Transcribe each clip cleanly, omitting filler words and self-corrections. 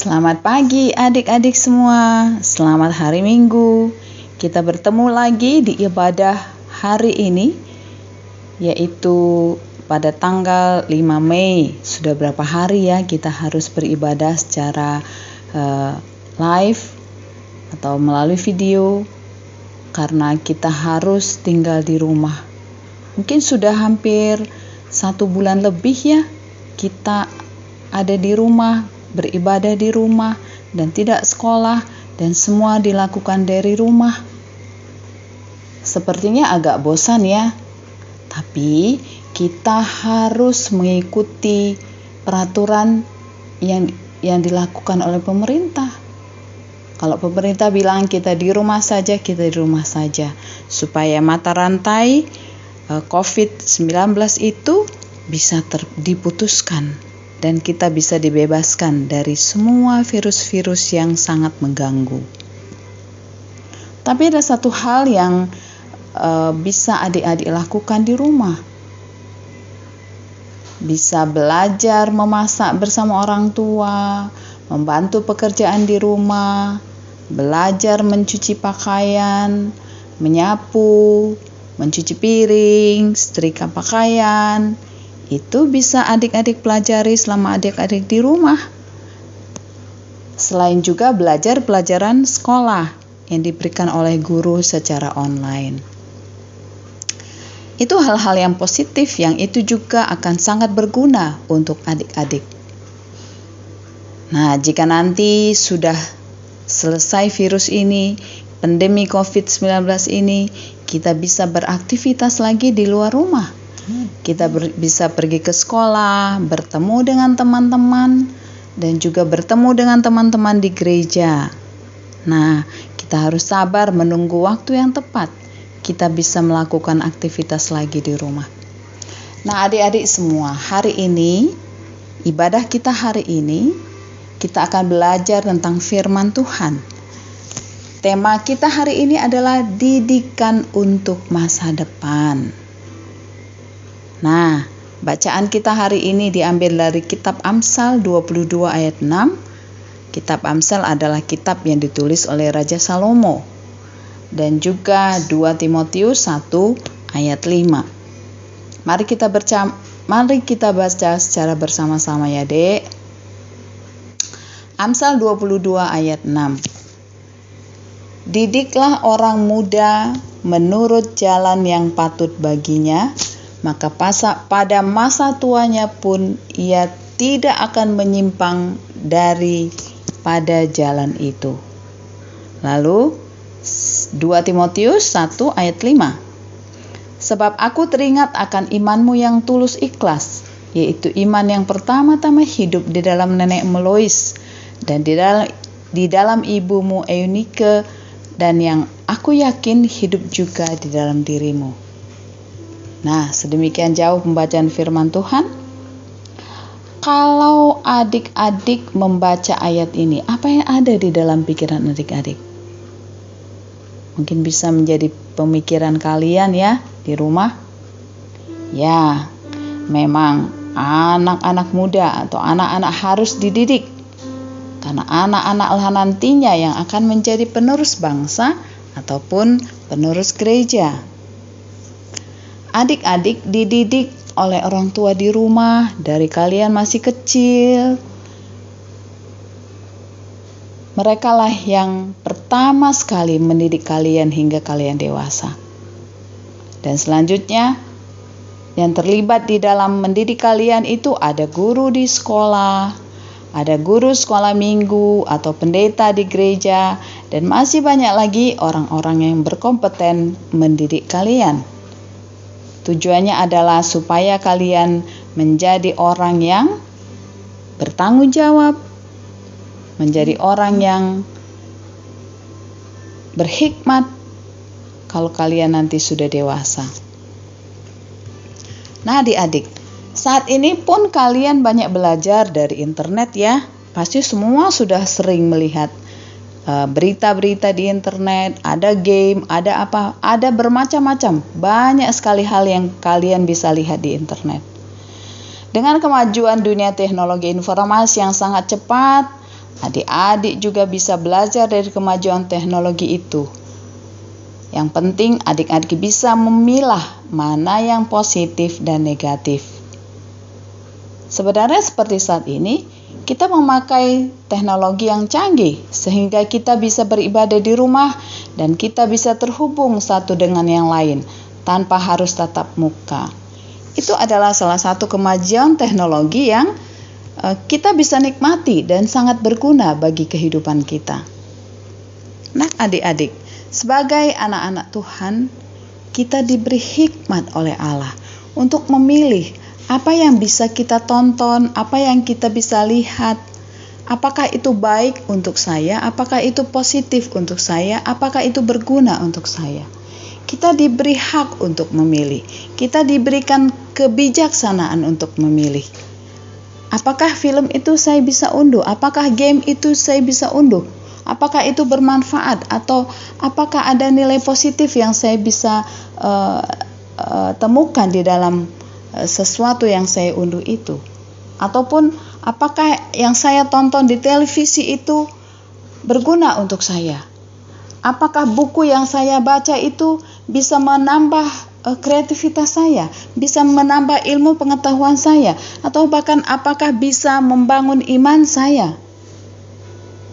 Selamat pagi adik-adik semua, selamat hari Minggu. Kita bertemu lagi di ibadah hari ini, yaitu pada tanggal 5 Mei. Sudah berapa hari ya kita harus beribadah secara live atau melalui video, karena kita harus tinggal di rumah. Mungkin sudah hampir 1 bulan lebih ya kita ada di rumah, beribadah di rumah, dan tidak sekolah, dan semua dilakukan dari rumah. Sepertinya agak bosan ya, tapi kita harus mengikuti peraturan yang dilakukan oleh pemerintah. Kalau pemerintah bilang kita di rumah saja, kita di rumah saja, supaya mata rantai COVID-19 itu bisa diputuskan, dan kita bisa dibebaskan dari semua virus-virus yang sangat mengganggu. Tapi ada satu hal yang bisa adik-adik lakukan di rumah. Bisa belajar memasak bersama orang tua, membantu pekerjaan di rumah, belajar mencuci pakaian, menyapu, mencuci piring, setrika pakaian. Itu bisa adik-adik pelajari selama adik-adik di rumah. Selain juga belajar pelajaran sekolah yang diberikan oleh guru secara online. Itu hal-hal yang positif yang itu juga akan sangat berguna untuk adik-adik. Nah, jika nanti sudah selesai virus ini, pandemi COVID-19 ini, kita bisa beraktivitas lagi di luar rumah. Kita bisa pergi ke sekolah, bertemu dengan teman-teman, dan juga bertemu dengan teman-teman di gereja. Nah, kita harus sabar menunggu waktu yang tepat. Kita bisa melakukan aktivitas lagi di rumah. Nah, adik-adik semua, hari ini, ibadah kita hari ini, kita akan belajar tentang firman Tuhan. Tema kita hari ini adalah didikan untuk masa depan. Nah, bacaan kita hari ini diambil dari kitab Amsal 22 ayat 6. Kitab Amsal adalah kitab yang ditulis oleh Raja Salomo. Dan juga 2 Timotius 1 ayat 5. Mari kita baca secara bersama-sama ya, Dek. Amsal 22 ayat 6. Didiklah orang muda menurut jalan yang patut baginya, maka pada masa tuanya pun ia tidak akan menyimpang daripada jalan itu. Lalu 2 Timotius 1 ayat 5. Sebab aku teringat akan imanmu yang tulus ikhlas, yaitu iman yang pertama-tama hidup di dalam nenekmu Lois dan di dalam ibumu Eunike, dan yang aku yakin hidup juga di dalam dirimu. Nah, sedemikian jauh pembacaan firman Tuhan. Kalau adik-adik membaca ayat ini, apa yang ada di dalam pikiran adik-adik? Mungkin bisa menjadi pemikiran kalian ya di rumah. Ya, memang anak-anak muda atau anak-anak harus dididik. Karena anak-anaklah nantinya yang akan menjadi penerus bangsa ataupun penerus gereja. Adik-adik dididik oleh orang tua di rumah dari kalian masih kecil. Merekalah yang pertama sekali mendidik kalian hingga kalian dewasa. Dan selanjutnya, yang terlibat di dalam mendidik kalian itu ada guru di sekolah, ada guru sekolah minggu atau pendeta di gereja, dan masih banyak lagi orang-orang yang berkompeten mendidik kalian. Tujuannya adalah supaya kalian menjadi orang yang bertanggung jawab, menjadi orang yang berhikmat kalau kalian nanti sudah dewasa. Nah, adik-adik, saat ini pun kalian banyak belajar dari internet ya. Pasti semua sudah sering melihat berita-berita di internet, ada game, ada apa, ada bermacam-macam, banyak sekali hal yang kalian bisa lihat di internet. Dengan kemajuan dunia teknologi informasi yang sangat cepat, Adik-adik juga bisa belajar dari kemajuan teknologi itu. Yang penting adik-adik bisa memilah mana yang positif dan negatif. Sebenarnya seperti saat ini, kita memakai teknologi yang canggih sehingga kita bisa beribadah di rumah dan kita bisa terhubung satu dengan yang lain tanpa harus tatap muka. Itu adalah salah satu kemajuan teknologi yang kita bisa nikmati dan sangat berguna bagi kehidupan kita. Nah, adik-adik, sebagai anak-anak Tuhan, kita diberi hikmat oleh Allah untuk memilih apa yang bisa kita tonton, apa yang kita bisa lihat, apakah itu baik untuk saya, apakah itu positif untuk saya, apakah itu berguna untuk saya. Kita diberi hak untuk memilih, kita diberikan kebijaksanaan untuk memilih. Apakah film itu saya bisa unduh? Apakah game itu saya bisa unduh? Apakah itu bermanfaat? Atau apakah ada nilai positif yang saya bisa temukan di dalam sesuatu yang saya unduh itu? Ataupun apakah yang saya tonton di televisi itu berguna untuk saya? Apakah buku yang saya baca itu bisa menambah kreativitas saya, bisa menambah ilmu pengetahuan saya, atau bahkan apakah bisa membangun iman saya?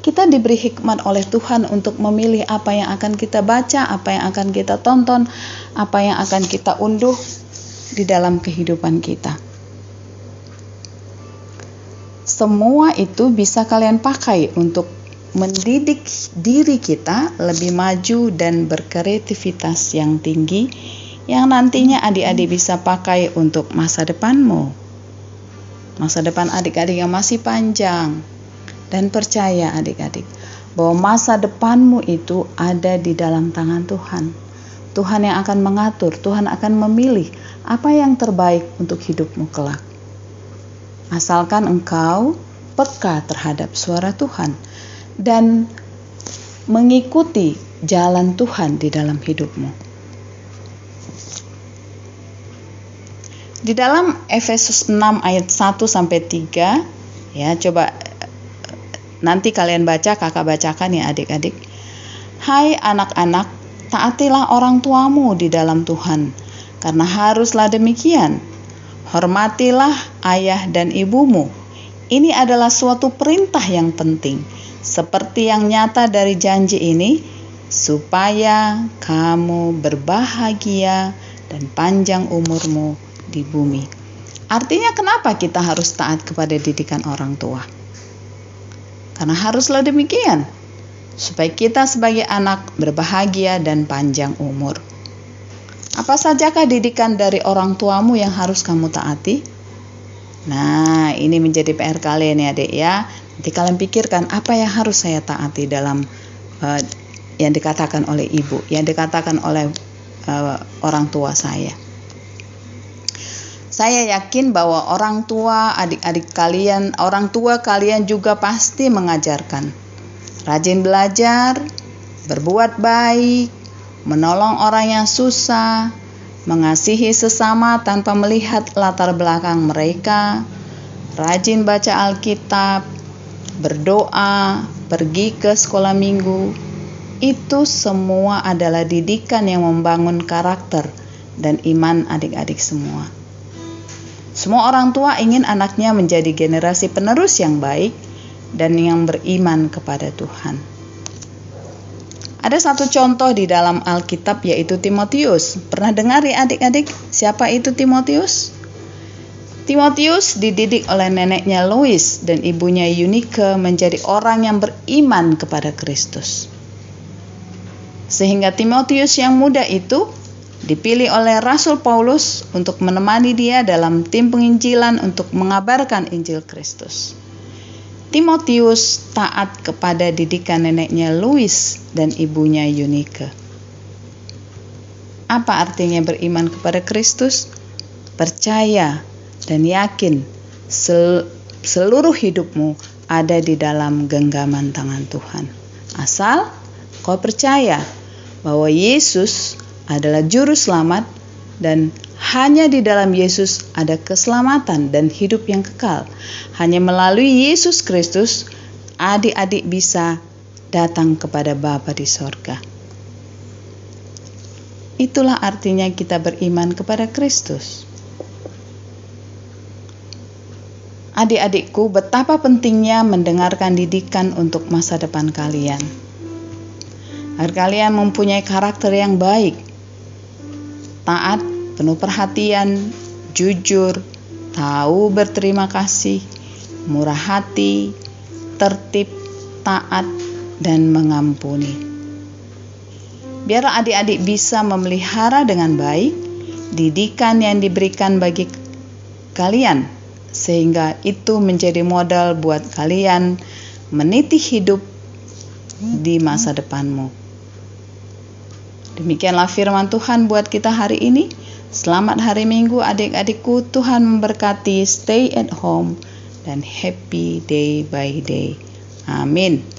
Kita diberi hikmat oleh Tuhan untuk memilih apa yang akan kita baca, apa yang akan kita tonton, apa yang akan kita unduh di dalam kehidupan kita. Semua itu bisa kalian pakai untuk mendidik diri kita lebih maju dan berkreativitas yang tinggi, yang nantinya adik-adik bisa pakai untuk masa depanmu. Masa depan adik-adik yang masih panjang. Dan percaya adik-adik bahwa masa depanmu itu ada di dalam tangan Tuhan. Tuhan yang akan mengatur, Tuhan akan memilih apa yang terbaik untuk hidupmu kelak. Asalkan engkau peka terhadap suara Tuhan dan mengikuti jalan Tuhan di dalam hidupmu. Di dalam Efesus 6 ayat 1 sampai 3, ya, coba nanti kalian baca, kakak bacakan ya adik-adik. Hai anak-anak, taatilah orang tuamu di dalam Tuhan, karena haruslah demikian. Hormatilah ayah dan ibumu. Ini adalah suatu perintah yang penting, seperti yang nyata dari janji ini, supaya kamu berbahagia dan panjang umurmu di bumi. Artinya kenapa kita harus taat kepada didikan orang tua? Karena haruslah demikian, supaya kita sebagai anak berbahagia dan panjang umur. Apa sajakah didikan dari orang tuamu yang harus kamu taati? Nah, ini menjadi PR kalian ya adik ya. Nanti kalian pikirkan apa yang harus saya taati dalam yang dikatakan oleh ibu, yang dikatakan oleh orang tua saya. Saya yakin bahwa orang tua adik-adik kalian, orang tua kalian juga pasti mengajarkan. Rajin belajar, berbuat baik, menolong orang yang susah, mengasihi sesama tanpa melihat latar belakang mereka, rajin baca Alkitab, berdoa, pergi ke sekolah minggu. Itu semua adalah didikan yang membangun karakter dan iman adik-adik semua. Semua orang tua ingin anaknya menjadi generasi penerus yang baik dan yang beriman kepada Tuhan. Ada satu contoh di dalam Alkitab yaitu Timotius. Pernah dengar ya adik-adik siapa itu Timotius? Timotius dididik oleh neneknya Lois dan ibunya Eunike menjadi orang yang beriman kepada Kristus. Sehingga Timotius yang muda itu dipilih oleh Rasul Paulus untuk menemani dia dalam tim penginjilan untuk mengabarkan Injil Kristus. Timotius taat kepada didikan neneknya Lois dan ibunya Eunike. Apa artinya beriman kepada Kristus? Percaya dan yakin seluruh hidupmu ada di dalam genggaman tangan Tuhan. Asal kau percaya bahwa Yesus adalah juru selamat dan hanya di dalam Yesus ada keselamatan dan hidup yang kekal. Hanya melalui Yesus Kristus adik-adik bisa datang kepada Bapa di sorga. Itulah artinya kita beriman kepada Kristus. Adik-adikku, betapa pentingnya mendengarkan didikan untuk masa depan kalian. Agar kalian mempunyai karakter yang baik, taat, penuh perhatian, jujur, tahu berterima kasih, murah hati, tertib, taat, dan mengampuni. Biarlah adik-adik bisa memelihara dengan baik didikan yang diberikan bagi kalian, sehingga itu menjadi modal buat kalian meniti hidup di masa depanmu. Demikianlah firman Tuhan buat kita hari ini. Selamat hari Minggu adik-adikku, Tuhan memberkati, stay at home, dan happy day by day. Amin.